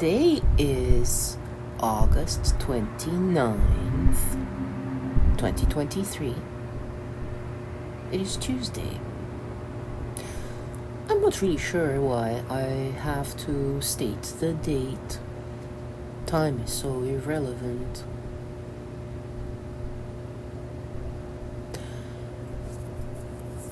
Today is August 29th, 2023. It is Tuesday. I'm not really sure why I have to state the date. Time is so irrelevant.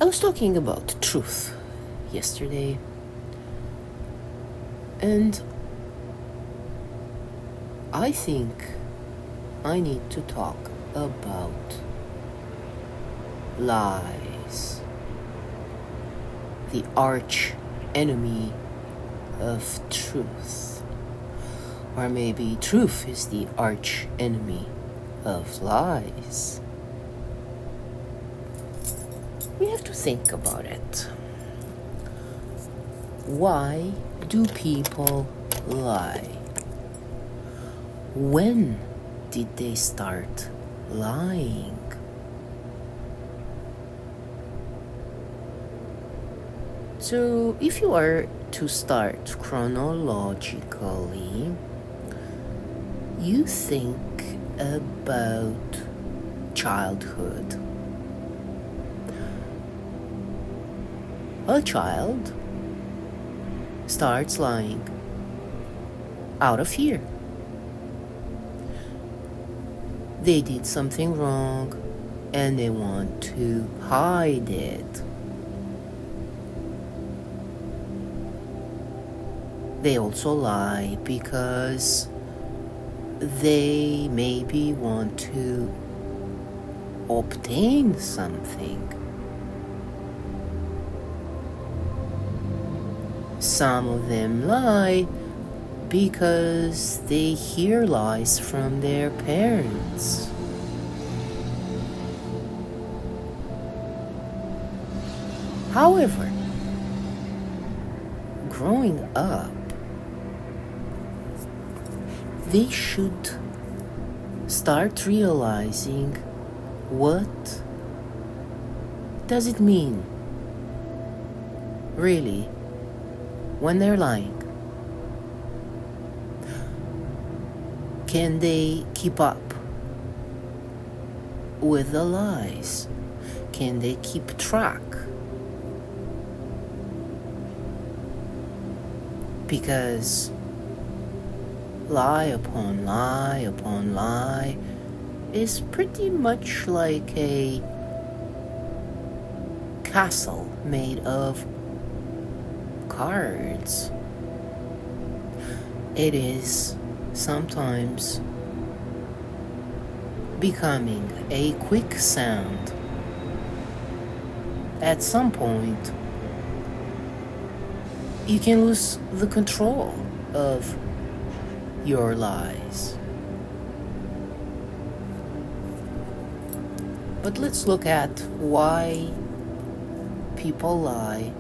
I was talking about truth yesterday, and I think I need to talk about lies, the arch enemy of truth. Or maybe truth is the arch enemy of lies. We have to think about it. Why do people lie? When did they start lying? So, if you are to start chronologically, you think about childhood. A child starts lying out of fear. They did something wrong and they want to hide it. They also lie because they maybe want to obtain something. Some of them lie because they hear lies from their parents. However, growing up, they should start realizing what does it mean, really, when they're lying. Can they keep up with the lies? Can they keep track? Because lie upon lie upon lie is pretty much like a castle made of cards. It is sometimes becoming a quicksand. At some point, you can lose the control of your lies. But let's look at why people lie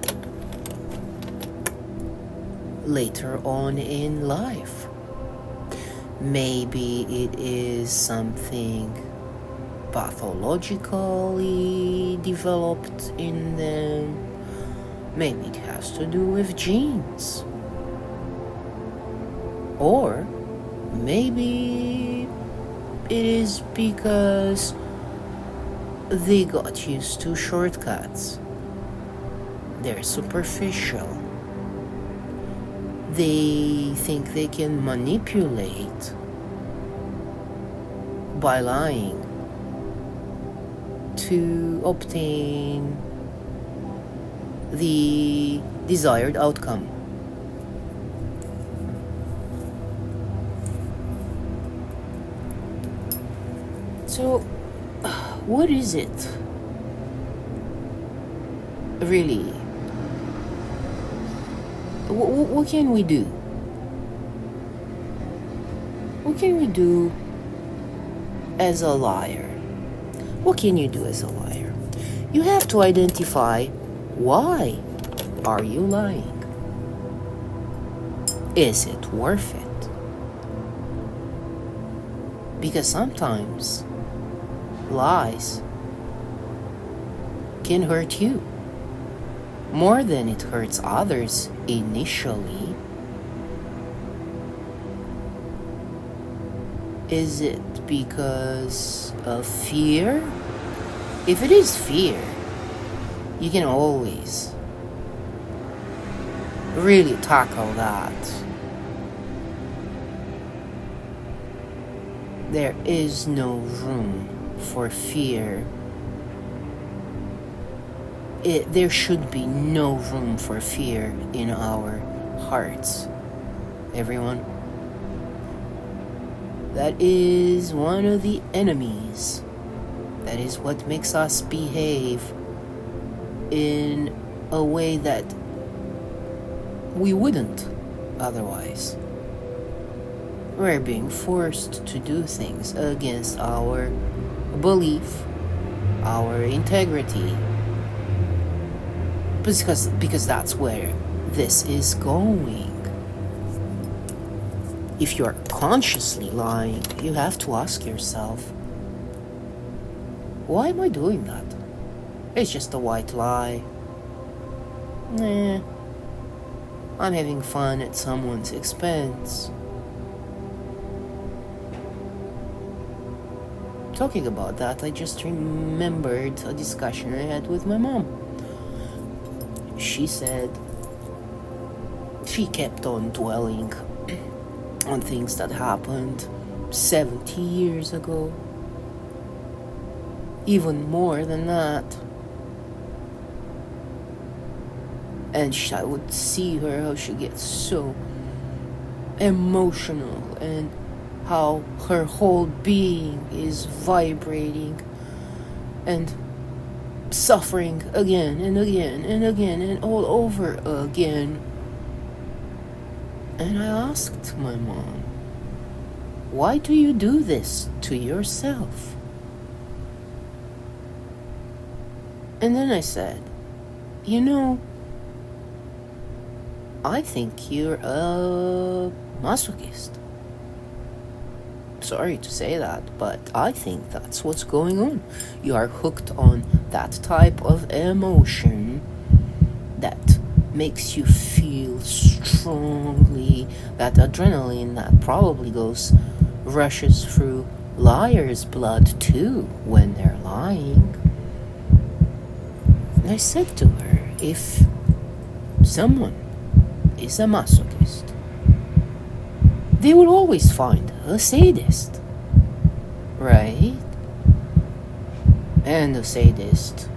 later on in life. Maybe it is something pathologically developed in them. Maybe it has to do with genes. Or maybe it is because they got used to shortcuts. They're superficial. They think they can manipulate by lying to obtain the desired outcome. So, what is it really? What can we do? What can we do as a liar? What can you do as a liar? You have to identify why are you lying? Is it worth it? Because sometimes lies can hurt you more than it hurts others initially. Is it because of fear? If it is fear, you can always really tackle that. There is no room for fear. There should be no room for fear in our hearts. Everyone. That is one of the enemies. That is what makes us behave in a way that we wouldn't otherwise. We're being forced to do things against our belief, our integrity, because that's where this is going. If you're consciously lying, you have to ask yourself, why am I doing that? It's just a white lie. I'm having fun at someone's expense. Talking about that, I just remembered a discussion I had with my mom. She said she kept on dwelling on things that happened 70 years ago. Even more than that. And I would see her, how she gets so emotional and how her whole being is vibrating and suffering again and again and again and all over again. And I asked my mom, why do you do this to yourself? And then I said, I think you're a masochist. Sorry to say that, but I think that's what's going on. You are hooked on that type of emotion that makes you feel strongly, that adrenaline that probably rushes through liars' blood too when they're lying. And I said to her, if someone is a masochist, they will always find a sadist, right? And the sadist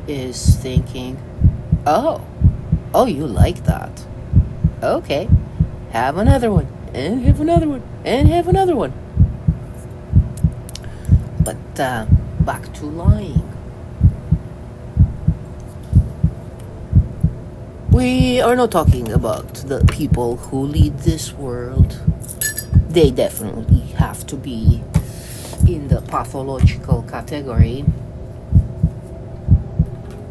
is thinking, oh, you like that. Okay, have another one, and have another one, and have another one. But back to lying. We are not talking about the people who lead this world. They definitely have to be in the pathological category.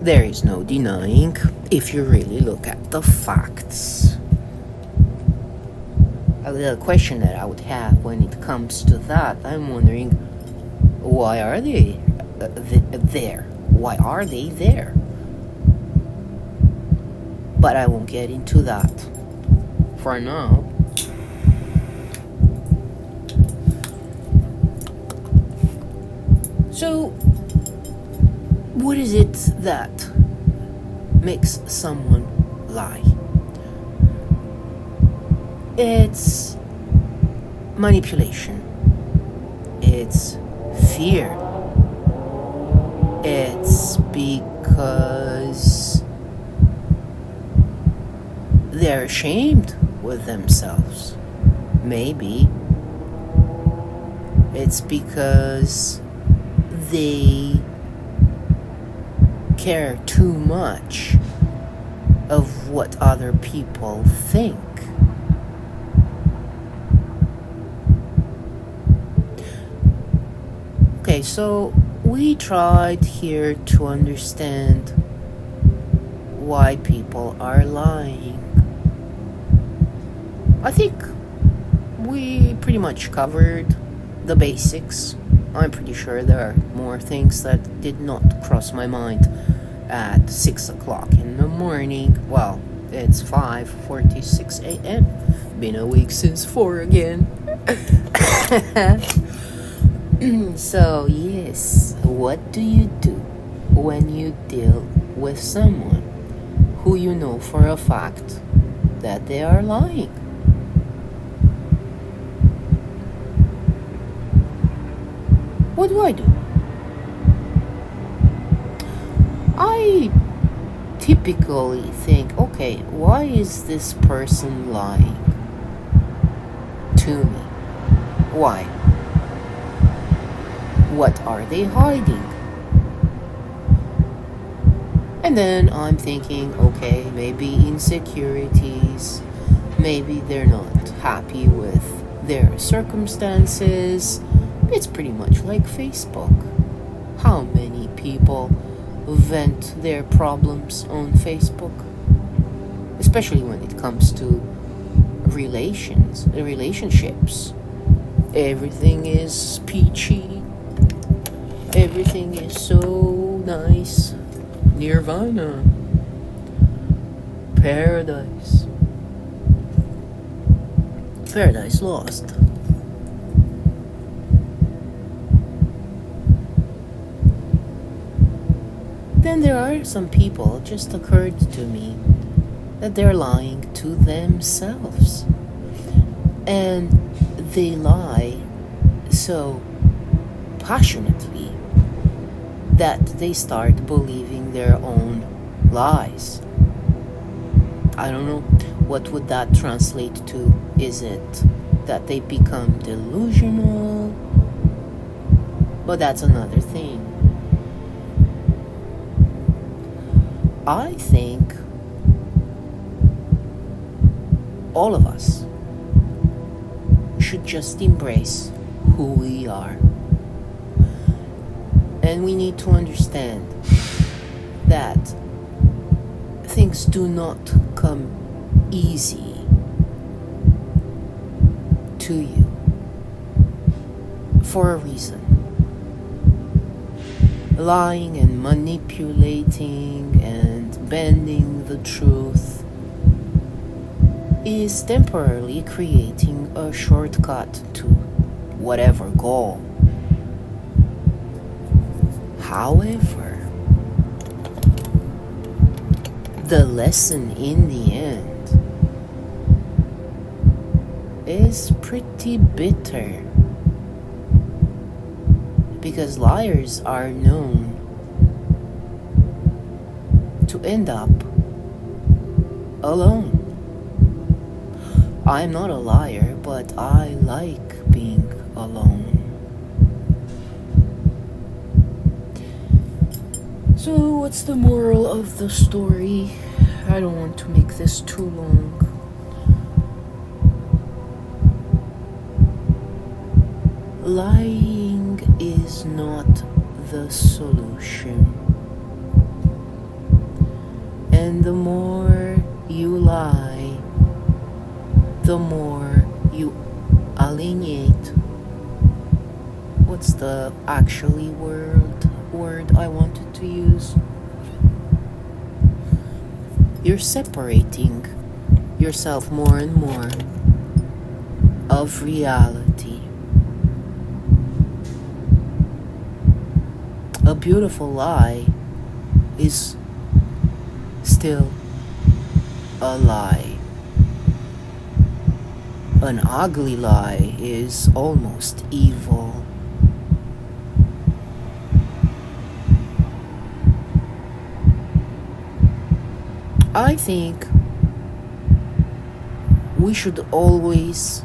There is no denying if you really look at the facts. The question that I would have when it comes to that, I'm wondering, why are they there? Why are they there? But I won't get into that for now. So, what is it that makes someone lie? It's manipulation. It's fear. It's because they're ashamed with themselves. Maybe it's because they care too much of what other people think. Okay, so we tried here to understand why people are lying. I think we pretty much covered the basics. I'm pretty sure there are more things that did not cross my mind at 6 o'clock in the morning. Well, It's 5:46 a.m. Been awake since 4 again. So, yes, what do you do when you deal with someone who you know for a fact that they are lying? What do? I typically think, okay, why is this person lying to me? Why? What are they hiding? And then I'm thinking, okay, maybe insecurities, maybe they're not happy with their circumstances. It's pretty much like Facebook. How many people vent their problems on Facebook? Especially when it comes to relationships. Everything is peachy. Everything is so nice. Nirvana. Paradise. Paradise Lost. Then there are some people, it just occurred to me, that they're lying to themselves. And they lie so passionately that they start believing their own lies. I don't know, what would that translate to? Is it that they become delusional? But that's another thing. I think all of us should just embrace who we are. And we need to understand that things do not come easy to you for a reason. Lying and manipulating and bending the truth is temporarily creating a shortcut to whatever goal. However, the lesson in the end is pretty bitter, because liars are known to end up alone. I'm not a liar, but I like being alone. So what's the moral of the story? I don't want to make this too long. Lying is not the solution. And the more you lie, the more you alienate. What's the actually word I wanted to use? You're separating yourself more and more of reality. A beautiful lie is still a lie. An ugly lie is almost evil. I think we should always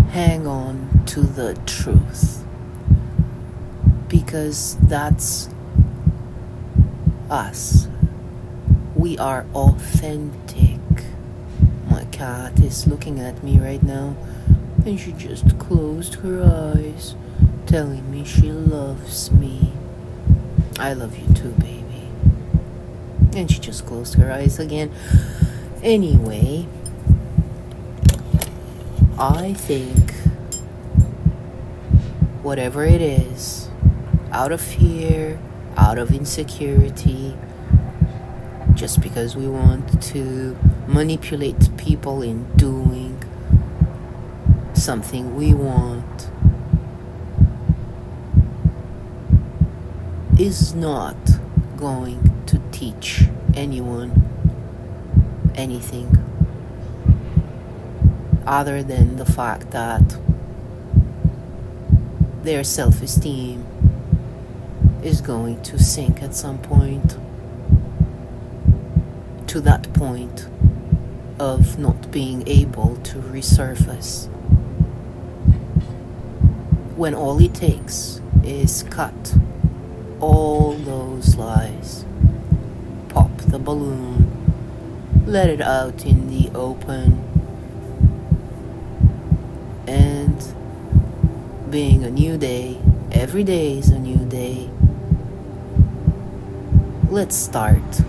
hang on to the truth, because that's us. We are authentic. My cat is looking at me right now, and she just closed her eyes, telling me she loves me. I love you too, baby. And she just closed her eyes again. Anyway, I think whatever it is, out of fear, out of insecurity, just because we want to manipulate people in doing something we want, is not going to teach anyone anything other than the fact that their self-esteem is going to sink at some point, to that point of not being able to resurface, when all it takes is cut all those lies, pop the balloon, let it out in the open, and being a new day, every day is a new day. Let's start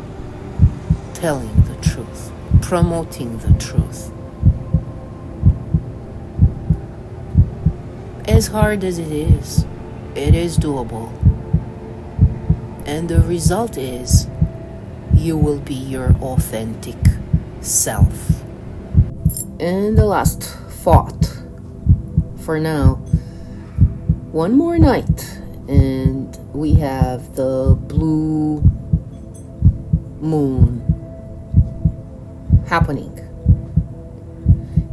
telling the truth, promoting the truth. As hard as it is doable. And the result is you will be your authentic self. And the last thought for now. One more night and we have the blue moon happening.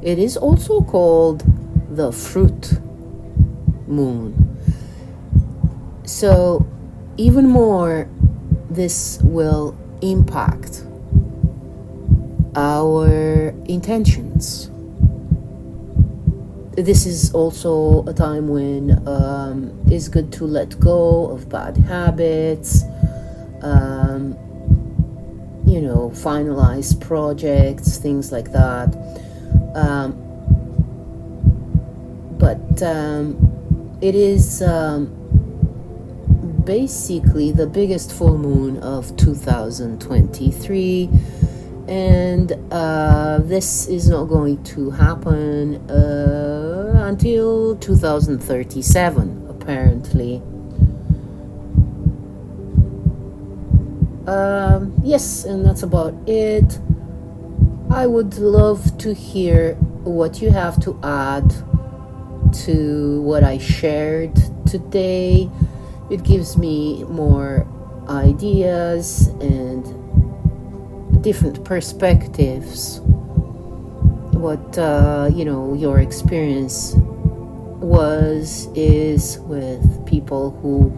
It is also called the fruit moon. So even more, this will impact our intentions. This is also a time when it's good to let go of bad habits, finalize projects, things like that. But it is basically the biggest full moon of 2023, and this is not going to happen until 2037 apparently. Yes, and that's about it. I would love to hear what you have to add to what I shared today. It gives me more ideas and different perspectives. What your experience is with people who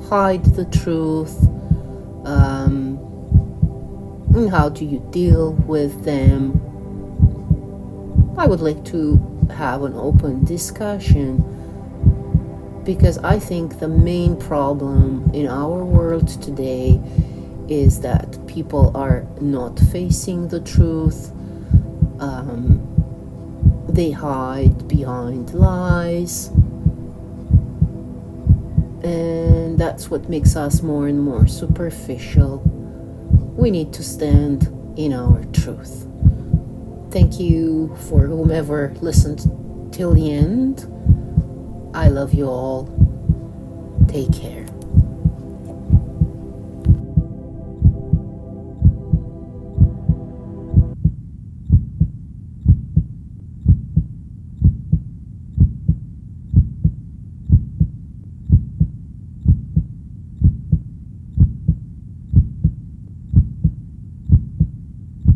hide the truth. And how do you deal with them? I would like to have an open discussion, because I think the main problem in our world today is that people are not facing the truth. They hide behind lies, and that's what makes us more and more superficial. We need to stand in our truth. Thank you for whomever listened till the end. I love you all. Take care.